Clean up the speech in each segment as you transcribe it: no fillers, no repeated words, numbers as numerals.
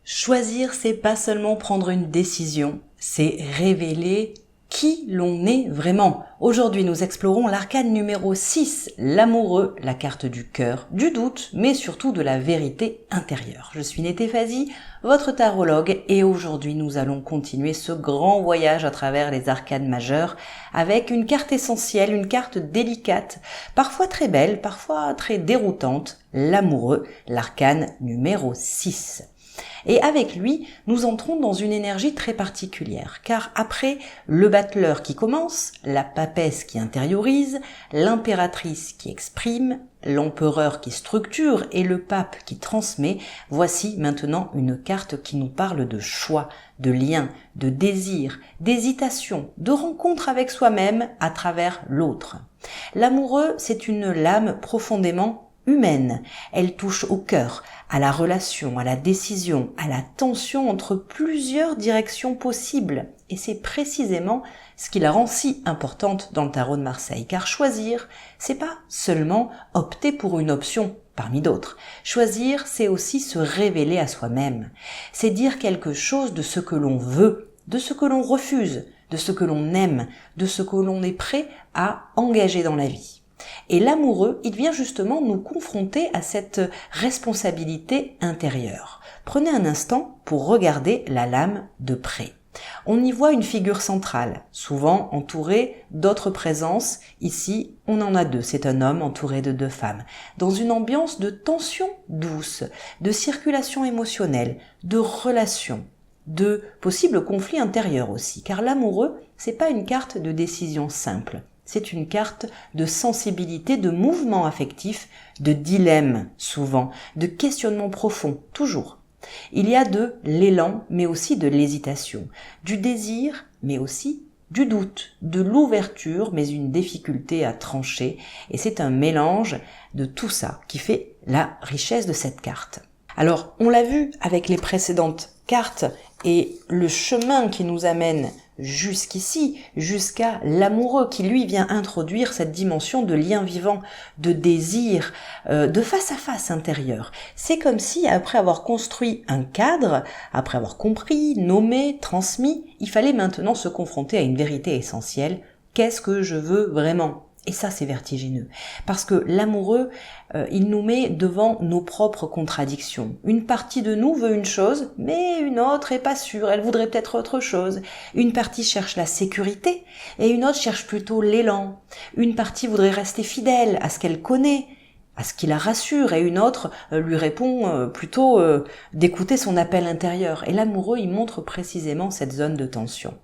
Choisir, c'est pas seulement prendre une décision, c'est révéler qui l'on est vraiment. Aujourd'hui, nous explorons l'arcane numéro 6, l'amoureux, la carte du cœur, du doute, mais surtout de la vérité intérieure. Je suis Nétéphasi, votre tarologue, et aujourd'hui, nous allons continuer ce grand voyage à travers les arcanes majeures avec une carte essentielle, une carte délicate, parfois très belle, parfois très déroutante, l'amoureux, l'arcane numéro 6. Et avec lui, nous entrons dans une énergie très particulière, car après le battleur qui commence, la papesse qui intériorise, l'impératrice qui exprime, l'empereur qui structure et le pape qui transmet, voici maintenant une carte qui nous parle de choix, de lien, de désir, d'hésitation, de rencontre avec soi-même à travers l'autre. L'amoureux, c'est une lame profondément humaine. Elle touche au cœur, à la relation, à la décision, à la tension entre plusieurs directions possibles. Et c'est précisément ce qui la rend si importante dans le tarot de Marseille. Car choisir, c'est pas seulement opter pour une option parmi d'autres. Choisir, c'est aussi se révéler à soi-même. C'est dire quelque chose de ce que l'on veut, de ce que l'on refuse, de ce que l'on aime, de ce que l'on est prêt à engager dans la vie. Et l'amoureux, il vient justement nous confronter à cette responsabilité intérieure. Prenez un instant pour regarder la lame de près. On y voit une figure centrale, souvent entourée d'autres présences. Ici, on en a deux. C'est un homme entouré de deux femmes. Dans une ambiance de tension douce, de circulation émotionnelle, de relations, de possibles conflits intérieurs aussi. Car l'amoureux, c'est pas une carte de décision simple. C'est une carte de sensibilité, de mouvement affectif, de dilemme souvent, de questionnement profond, toujours. Il y a de l'élan, mais aussi de l'hésitation, du désir, mais aussi du doute, de l'ouverture, mais une difficulté à trancher. Et c'est un mélange de tout ça qui fait la richesse de cette carte. Alors, on l'a vu avec les précédentes cartes et le chemin qui nous amène jusqu'ici, jusqu'à l'amoureux qui lui vient introduire cette dimension de lien vivant, de désir, de face à face intérieur. C'est comme si après avoir construit un cadre, après avoir compris, nommé, transmis, il fallait maintenant se confronter à une vérité essentielle. Qu'est-ce que je veux vraiment ? Et ça, c'est vertigineux. Parce que l'amoureux, il nous met devant nos propres contradictions. Une partie de nous veut une chose, mais une autre est pas sûre. Elle voudrait peut-être autre chose. Une partie cherche la sécurité, et une autre cherche plutôt l'élan. Une partie voudrait rester fidèle à ce qu'elle connaît, à ce qui la rassure, et une autre lui répond plutôt d'écouter son appel intérieur. Et l'amoureux, il montre précisément cette zone de tension.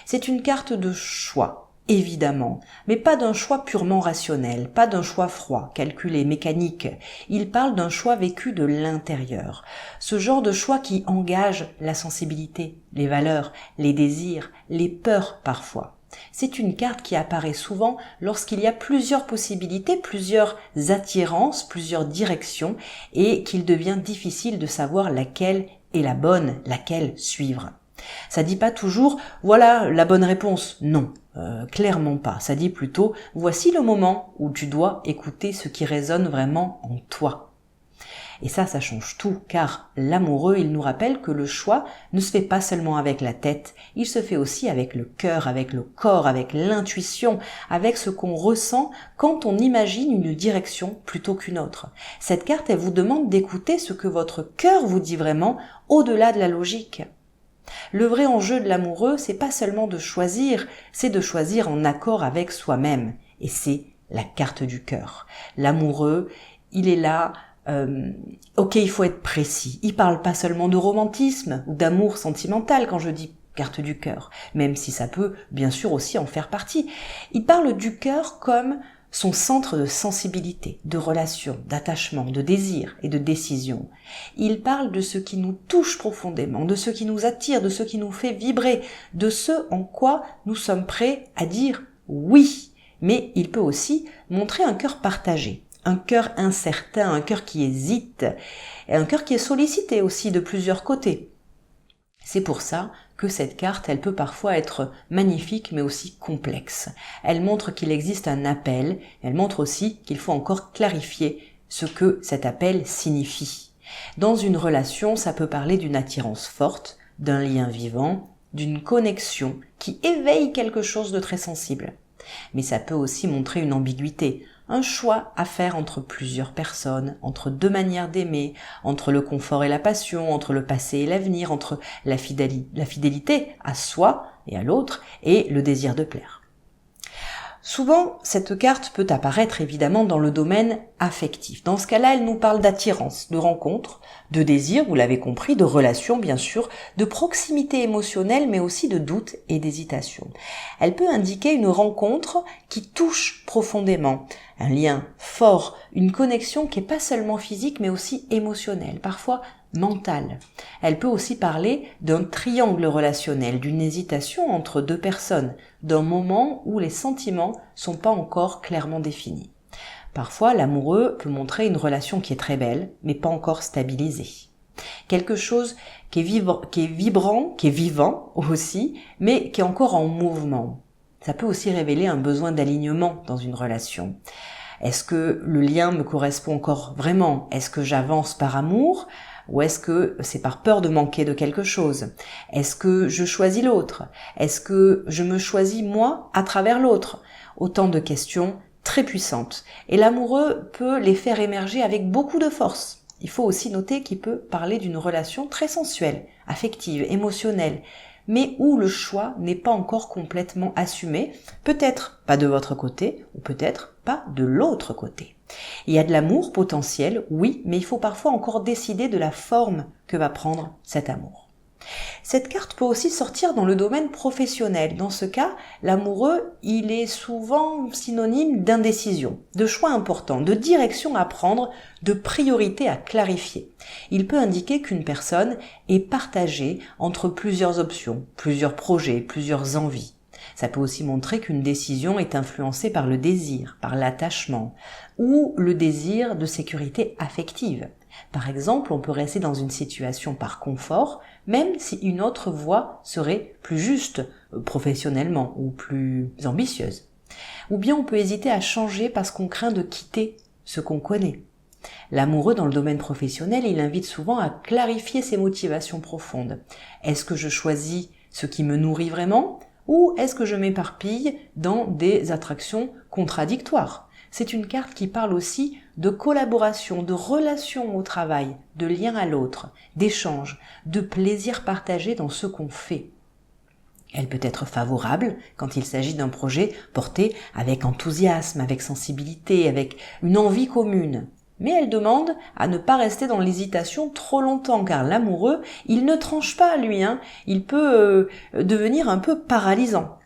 C'est une carte de choix. Évidemment, mais pas d'un choix purement rationnel, pas d'un choix froid, calculé, mécanique. Il parle d'un choix vécu de l'intérieur. Ce genre de choix qui engage la sensibilité, les valeurs, les désirs, les peurs parfois. C'est une carte qui apparaît souvent lorsqu'il y a plusieurs possibilités, plusieurs attirances, plusieurs directions, et qu'il devient difficile de savoir laquelle est la bonne, laquelle suivre. Ça dit pas toujours « voilà la bonne réponse ». Non, clairement pas. Ça dit plutôt « voici le moment où tu dois écouter ce qui résonne vraiment en toi ». Et ça change tout, car l'amoureux, il nous rappelle que le choix ne se fait pas seulement avec la tête, il se fait aussi avec le cœur, avec le corps, avec l'intuition, avec ce qu'on ressent quand on imagine une direction plutôt qu'une autre. Cette carte, elle vous demande d'écouter ce que votre cœur vous dit vraiment, au-delà de la logique. Le vrai enjeu de l'amoureux, c'est pas seulement de choisir, c'est de choisir en accord avec soi-même. Et c'est la carte du cœur. L'amoureux, il est là, ok, il faut être précis. Il parle pas seulement de romantisme ou d'amour sentimental quand je dis carte du cœur, même si ça peut bien sûr aussi en faire partie. Il parle du cœur comme son centre de sensibilité, de relation, d'attachement, de désir et de décision. Il parle de ce qui nous touche profondément, de ce qui nous attire, de ce qui nous fait vibrer, de ce en quoi nous sommes prêts à dire oui. Mais il peut aussi montrer un cœur partagé, un cœur incertain, un cœur qui hésite, et un cœur qui est sollicité aussi de plusieurs côtés. C'est pour ça que cette carte, elle peut parfois être magnifique mais aussi complexe. Elle montre qu'il existe un appel, elle montre aussi qu'il faut encore clarifier ce que cet appel signifie. Dans une relation, ça peut parler d'une attirance forte, d'un lien vivant, d'une connexion qui éveille quelque chose de très sensible. Mais ça peut aussi montrer une ambiguïté, un choix à faire entre plusieurs personnes, entre deux manières d'aimer, entre le confort et la passion, entre le passé et l'avenir, entre la fidélité à soi et à l'autre et le désir de plaire. Souvent, cette carte peut apparaître évidemment dans le domaine affectif. Dans ce cas-là, elle nous parle d'attirance, de rencontre, de désir, vous l'avez compris, de relation bien sûr, de proximité émotionnelle, mais aussi de doute et d'hésitation. Elle peut indiquer une rencontre qui touche profondément, un lien fort, une connexion qui n'est pas seulement physique, mais aussi émotionnelle, parfois mentale. Elle peut aussi parler d'un triangle relationnel, d'une hésitation entre deux personnes, d'un moment où les sentiments sont pas encore clairement définis. Parfois, l'amoureux peut montrer une relation qui est très belle, mais pas encore stabilisée. Quelque chose qui est vibrant, qui est vivant aussi, mais qui est encore en mouvement. Ça peut aussi révéler un besoin d'alignement dans une relation. Est-ce que le lien me correspond encore vraiment? Est-ce que j'avance par amour? Ou est-ce que c'est par peur de manquer de quelque chose? Est-ce que je choisis l'autre? Est-ce que je me choisis moi à travers l'autre? Autant de questions très puissantes. Et l'amoureux peut les faire émerger avec beaucoup de force. Il faut aussi noter qu'il peut parler d'une relation très sensuelle, affective, émotionnelle, mais où le choix n'est pas encore complètement assumé, peut-être pas de votre côté, ou peut-être pas de l'autre côté. Il y a de l'amour potentiel, oui, mais il faut parfois encore décider de la forme que va prendre cet amour. Cette carte peut aussi sortir dans le domaine professionnel. Dans ce cas, l'amoureux, il est souvent synonyme d'indécision, de choix importants, de direction à prendre, de priorité à clarifier. Il peut indiquer qu'une personne est partagée entre plusieurs options, plusieurs projets, plusieurs envies. Ça peut aussi montrer qu'une décision est influencée par le désir, par l'attachement ou le désir de sécurité affective. Par exemple, on peut rester dans une situation par confort, même si une autre voie serait plus juste professionnellement ou plus ambitieuse. Ou bien on peut hésiter à changer parce qu'on craint de quitter ce qu'on connaît. L'amoureux dans le domaine professionnel, il invite souvent à clarifier ses motivations profondes. Est-ce que je choisis ce qui me nourrit vraiment ? Ou est-ce que je m'éparpille dans des attractions contradictoires? C'est une carte qui parle aussi de collaboration, de relation au travail, de lien à l'autre, d'échange, de plaisir partagé dans ce qu'on fait. Elle peut être favorable quand il s'agit d'un projet porté avec enthousiasme, avec sensibilité, avec une envie commune. Mais elle demande à ne pas rester dans l'hésitation trop longtemps, car l'amoureux, il ne tranche pas, lui, il peut devenir un peu paralysant.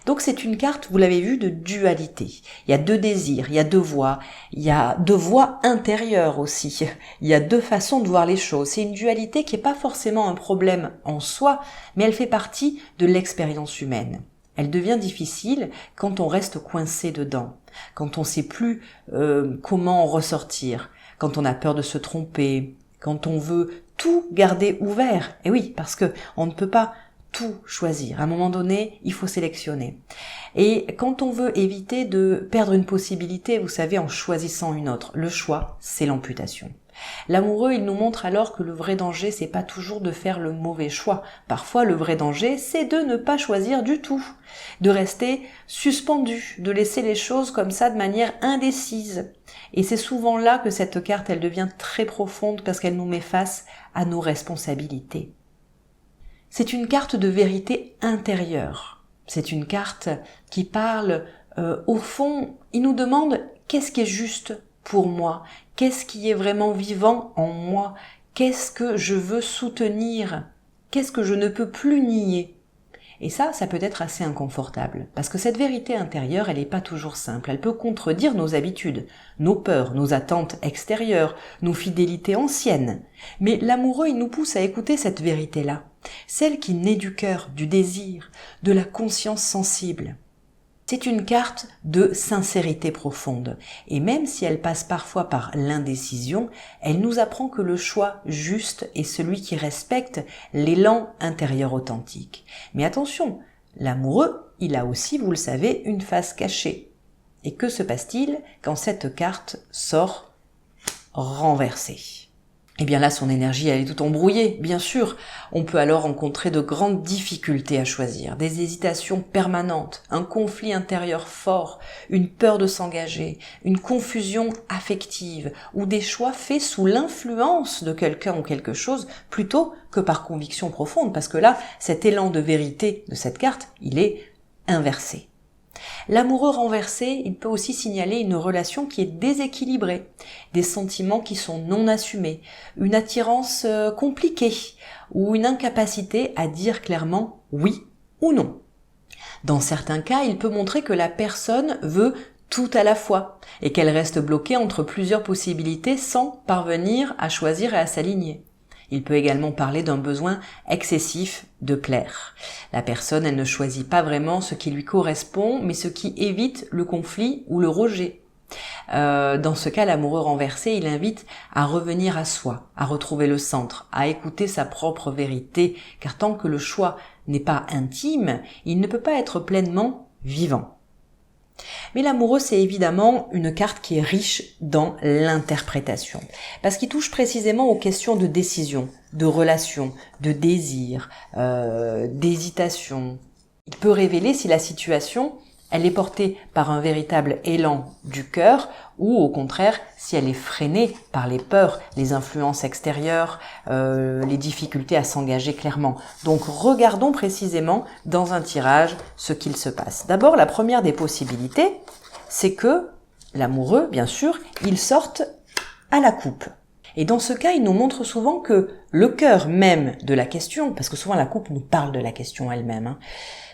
Donc c'est une carte, vous l'avez vu, de dualité. Il y a deux désirs, il y a deux voix, il y a deux voix intérieures aussi. Il y a deux façons de voir les choses. C'est une dualité qui n'est pas forcément un problème en soi, mais elle fait partie de l'expérience humaine. Elle devient difficile quand on reste coincé dedans, quand on ne sait plus comment en ressortir, quand on a peur de se tromper, quand on veut tout garder ouvert. Et oui, parce que on ne peut pas tout choisir. À un moment donné, il faut sélectionner. Et quand on veut éviter de perdre une possibilité, vous savez, en choisissant une autre, le choix, c'est l'amputation. L'amoureux, il nous montre alors que le vrai danger, c'est pas toujours de faire le mauvais choix. Parfois, le vrai danger, c'est de ne pas choisir du tout, de rester suspendu, de laisser les choses comme ça de manière indécise. Et c'est souvent là que cette carte, elle devient très profonde parce qu'elle nous met face à nos responsabilités. C'est une carte de vérité intérieure. C'est une carte qui parle, au fond, il nous demande qu'est-ce qui est juste pour moi, qu'est-ce qui est vraiment vivant en moi, qu'est-ce que je veux soutenir, qu'est-ce que je ne peux plus nier. Et ça peut être assez inconfortable, parce que cette vérité intérieure, elle n'est pas toujours simple. Elle peut contredire nos habitudes, nos peurs, nos attentes extérieures, nos fidélités anciennes. Mais l'amoureux, il nous pousse à écouter cette vérité-là, celle qui naît du cœur, du désir, de la conscience sensible. C'est une carte de sincérité profonde, et même si elle passe parfois par l'indécision, elle nous apprend que le choix juste est celui qui respecte l'élan intérieur authentique. Mais attention, l'amoureux, il a aussi, vous le savez, une face cachée. Et que se passe-t-il quand cette carte sort renversée ? eh bien là, son énergie, elle est tout embrouillée, bien sûr. On peut alors rencontrer de grandes difficultés à choisir, des hésitations permanentes, un conflit intérieur fort, une peur de s'engager, une confusion affective, ou des choix faits sous l'influence de quelqu'un ou quelque chose, plutôt que par conviction profonde, parce que là, cet élan de vérité de cette carte, il est inversé. L'amoureux renversé, il peut aussi signaler une relation qui est déséquilibrée, des sentiments qui sont non assumés, une attirance compliquée ou une incapacité à dire clairement oui ou non. Dans certains cas, il peut montrer que la personne veut tout à la fois et qu'elle reste bloquée entre plusieurs possibilités sans parvenir à choisir et à s'aligner. Il peut également parler d'un besoin excessif de plaire. La personne, elle ne choisit pas vraiment ce qui lui correspond, mais ce qui évite le conflit ou le rejet. Dans ce cas, l'amoureux renversé, il invite à revenir à soi, à retrouver le centre, à écouter sa propre vérité, car tant que le choix n'est pas intime, il ne peut pas être pleinement vivant. Mais l'amoureux, c'est évidemment une carte qui est riche dans l'interprétation, parce qu'il touche précisément aux questions de décision, de relation, de désir, d'hésitation. Il peut révéler si la situation, elle est portée par un véritable élan du cœur, ou au contraire, si elle est freinée par les peurs, les influences extérieures, les difficultés à s'engager clairement. Donc regardons précisément dans un tirage ce qu'il se passe. D'abord, la première des possibilités, c'est que l'amoureux, bien sûr, il sorte à la coupe. Et dans ce cas, il nous montre souvent que le cœur même de la question, parce que souvent la coupe nous parle de la question elle-même,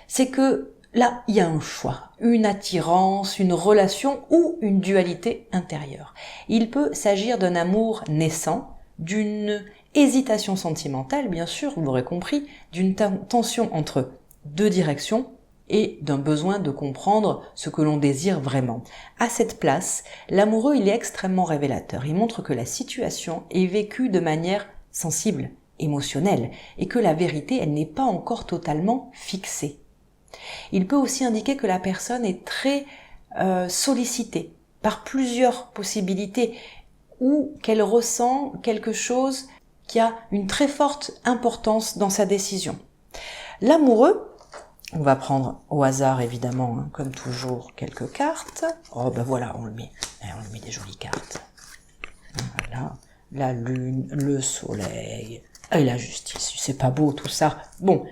c'est que là, il y a un choix, une attirance, une relation ou une dualité intérieure. Il peut s'agir d'un amour naissant, d'une hésitation sentimentale, bien sûr, vous l'aurez compris, d'une tension entre deux directions et d'un besoin de comprendre ce que l'on désire vraiment. À cette place, l'amoureux, il est extrêmement révélateur. Il montre que la situation est vécue de manière sensible, émotionnelle, et que la vérité, elle n'est pas encore totalement fixée. Il peut aussi indiquer que la personne est très sollicitée par plusieurs possibilités ou qu'elle ressent quelque chose qui a une très forte importance dans sa décision. L'amoureux, on va prendre au hasard évidemment, comme toujours, quelques cartes. Oh ben voilà, on lui met des jolies cartes. Voilà, la lune, le soleil et la justice. C'est pas beau tout ça. Bon.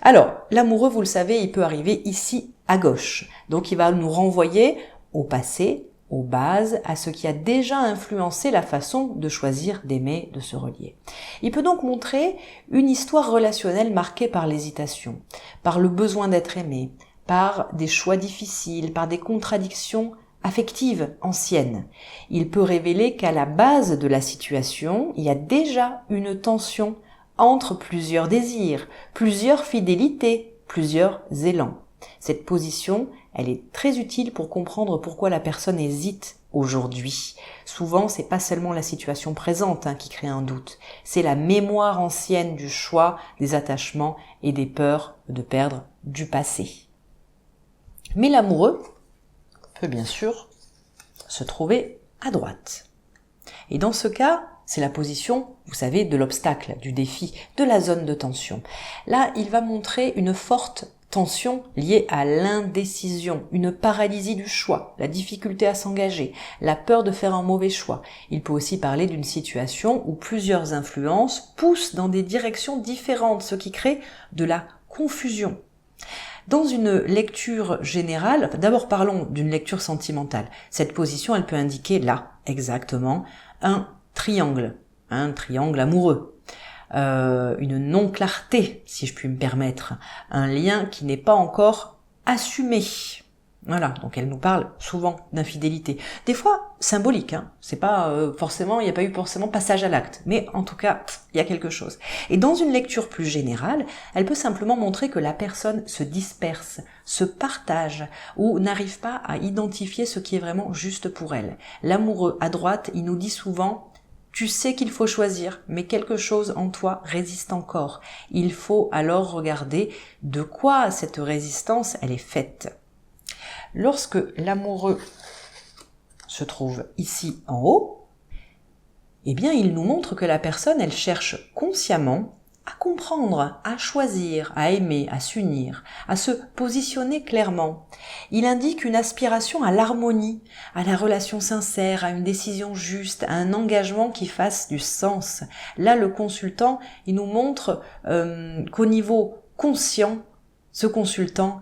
Alors, l'amoureux, vous le savez, il peut arriver ici à gauche. Donc, il va nous renvoyer au passé, aux bases, à ce qui a déjà influencé la façon de choisir, d'aimer, de se relier. Il peut donc montrer une histoire relationnelle marquée par l'hésitation, par le besoin d'être aimé, par des choix difficiles, par des contradictions affectives anciennes. Il peut révéler qu'à la base de la situation, il y a déjà une tension entre plusieurs désirs, plusieurs fidélités, plusieurs élans. Cette position, elle est très utile pour comprendre pourquoi la personne hésite aujourd'hui. Souvent, c'est pas seulement la situation présente qui crée un doute, c'est la mémoire ancienne du choix, des attachements et des peurs de perdre du passé. Mais l'amoureux peut bien sûr se trouver à droite. Et dans ce cas, c'est la position, vous savez, de l'obstacle, du défi, de la zone de tension. Là, il va montrer une forte tension liée à l'indécision, une paralysie du choix, la difficulté à s'engager, la peur de faire un mauvais choix. Il peut aussi parler d'une situation où plusieurs influences poussent dans des directions différentes, ce qui crée de la confusion. Dans une lecture générale, d'abord parlons d'une lecture sentimentale. Cette position, elle peut indiquer là, exactement, un triangle amoureux, une non-clarté, si je puis me permettre, un lien qui n'est pas encore assumé. Voilà, donc elle nous parle souvent d'infidélité. Des fois, symbolique, c'est pas forcément, il n'y a pas eu forcément passage à l'acte, mais en tout cas, il y a quelque chose. Et dans une lecture plus générale, elle peut simplement montrer que la personne se disperse, se partage, ou n'arrive pas à identifier ce qui est vraiment juste pour elle. L'amoureux à droite, il nous dit souvent: tu sais qu'il faut choisir, mais quelque chose en toi résiste encore. Il faut alors regarder de quoi cette résistance, elle est faite. Lorsque l'amoureux se trouve ici en haut, eh bien il nous montre que la personne, elle cherche consciemment à comprendre, à choisir, à aimer, à s'unir, à se positionner clairement. Il indique une aspiration à l'harmonie, à la relation sincère, à une décision juste, à un engagement qui fasse du sens. Là, le consultant, il nous montre qu'au niveau conscient, ce consultant,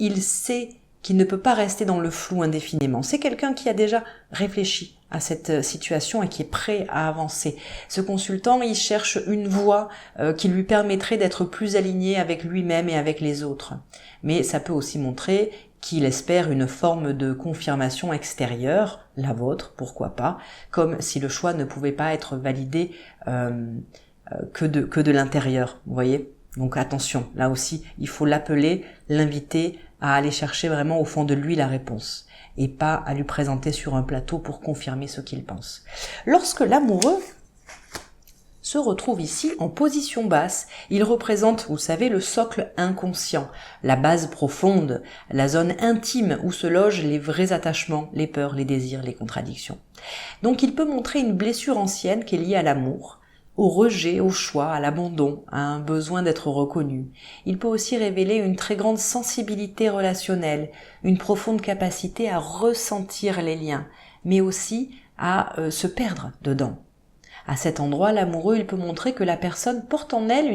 il sait qu'il ne peut pas rester dans le flou indéfiniment. C'est quelqu'un qui a déjà réfléchi à cette situation et qui est prêt à avancer. Ce consultant, il cherche une voie qui lui permettrait d'être plus aligné avec lui-même et avec les autres. Mais ça peut aussi montrer qu'il espère une forme de confirmation extérieure, la vôtre, pourquoi pas, comme si le choix ne pouvait pas être validé que de l'intérieur, vous voyez ? Donc attention, là aussi, il faut l'appeler, l'inviter à aller chercher vraiment au fond de lui la réponse et pas à lui présenter sur un plateau pour confirmer ce qu'il pense. Lorsque l'amoureux se retrouve ici en position basse, il représente, vous savez, le socle inconscient, la base profonde, la zone intime où se logent les vrais attachements, les peurs, les désirs, les contradictions. Donc il peut montrer une blessure ancienne qui est liée à l'amour, au rejet, au choix, à l'abandon, à un besoin d'être reconnu. Il peut aussi révéler une très grande sensibilité relationnelle, une profonde capacité à ressentir les liens, mais aussi à se perdre dedans. À cet endroit, l'amoureux, il peut montrer que la personne porte en elle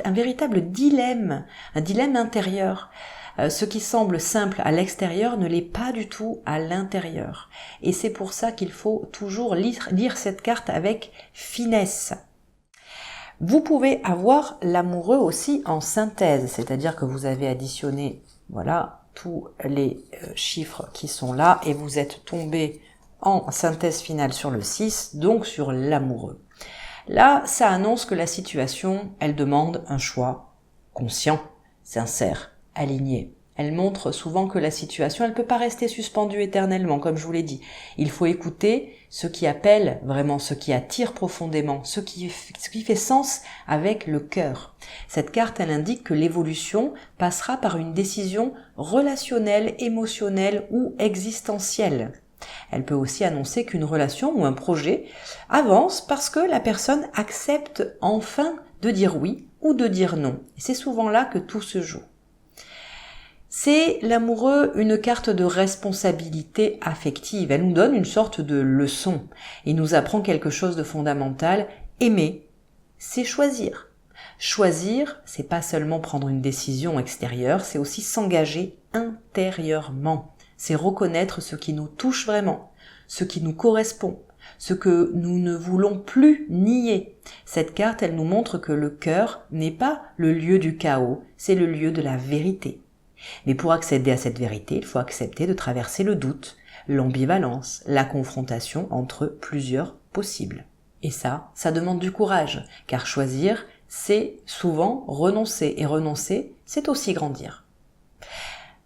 un véritable dilemme, un dilemme intérieur. Ce qui semble simple à l'extérieur ne l'est pas du tout à l'intérieur. Et c'est pour ça qu'il faut toujours lire cette carte avec finesse. Vous pouvez avoir l'amoureux aussi en synthèse, c'est-à-dire que vous avez additionné, voilà, tous les chiffres qui sont là et vous êtes tombé en synthèse finale sur le 6, donc sur l'amoureux. Là, ça annonce que la situation, elle demande un choix conscient, sincère, aligné. Elle montre souvent que la situation, elle ne peut pas rester suspendue éternellement, comme je vous l'ai dit. Il faut écouter ce qui appelle vraiment, ce qui attire profondément, ce qui fait sens avec le cœur. Cette carte, elle indique que l'évolution passera par une décision relationnelle, émotionnelle ou existentielle. Elle peut aussi annoncer qu'une relation ou un projet avance parce que la personne accepte enfin de dire oui ou de dire non. Et c'est souvent là que tout se joue. C'est l'amoureux une carte de responsabilité affective. Elle nous donne une sorte de leçon. Il nous apprend quelque chose de fondamental. Aimer, c'est choisir. Choisir, c'est pas seulement prendre une décision extérieure, c'est aussi s'engager intérieurement. C'est reconnaître ce qui nous touche vraiment, ce qui nous correspond, ce que nous ne voulons plus nier. Cette carte, elle nous montre que le cœur n'est pas le lieu du chaos, c'est le lieu de la vérité. Mais pour accéder à cette vérité, il faut accepter de traverser le doute, l'ambivalence, la confrontation entre plusieurs possibles. Et ça demande du courage, car choisir, c'est souvent renoncer, et renoncer, c'est aussi grandir.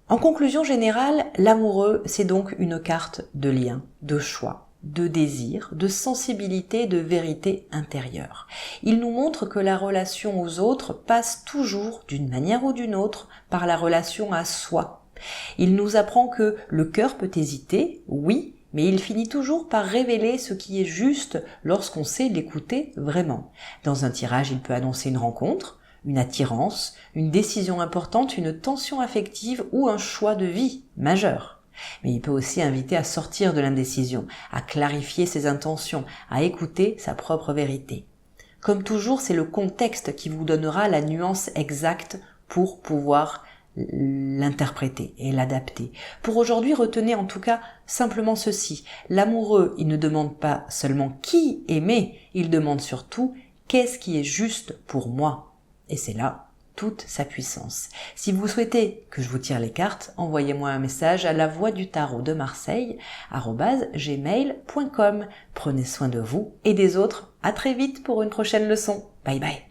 En conclusion générale, l'amoureux, c'est donc une carte de lien, de choix, de désir, de sensibilité, de vérité intérieure. Il nous montre que la relation aux autres passe toujours, d'une manière ou d'une autre, par la relation à soi. Il nous apprend que le cœur peut hésiter, oui, mais il finit toujours par révéler ce qui est juste lorsqu'on sait l'écouter vraiment. Dans un tirage, il peut annoncer une rencontre, une attirance, une décision importante, une tension affective ou un choix de vie majeur. Mais il peut aussi inviter à sortir de l'indécision, à clarifier ses intentions, à écouter sa propre vérité. Comme toujours, c'est le contexte qui vous donnera la nuance exacte pour pouvoir l'interpréter et l'adapter. Pour aujourd'hui, retenez en tout cas simplement ceci. L'amoureux, il ne demande pas seulement qui aimer, il demande surtout qu'est-ce qui est juste pour moi. Et c'est là toute sa puissance. Si vous souhaitez que je vous tire les cartes, envoyez-moi un message à lavoixdutarot@gmail.com. Prenez soin de vous et des autres. À très vite pour une prochaine leçon. Bye bye.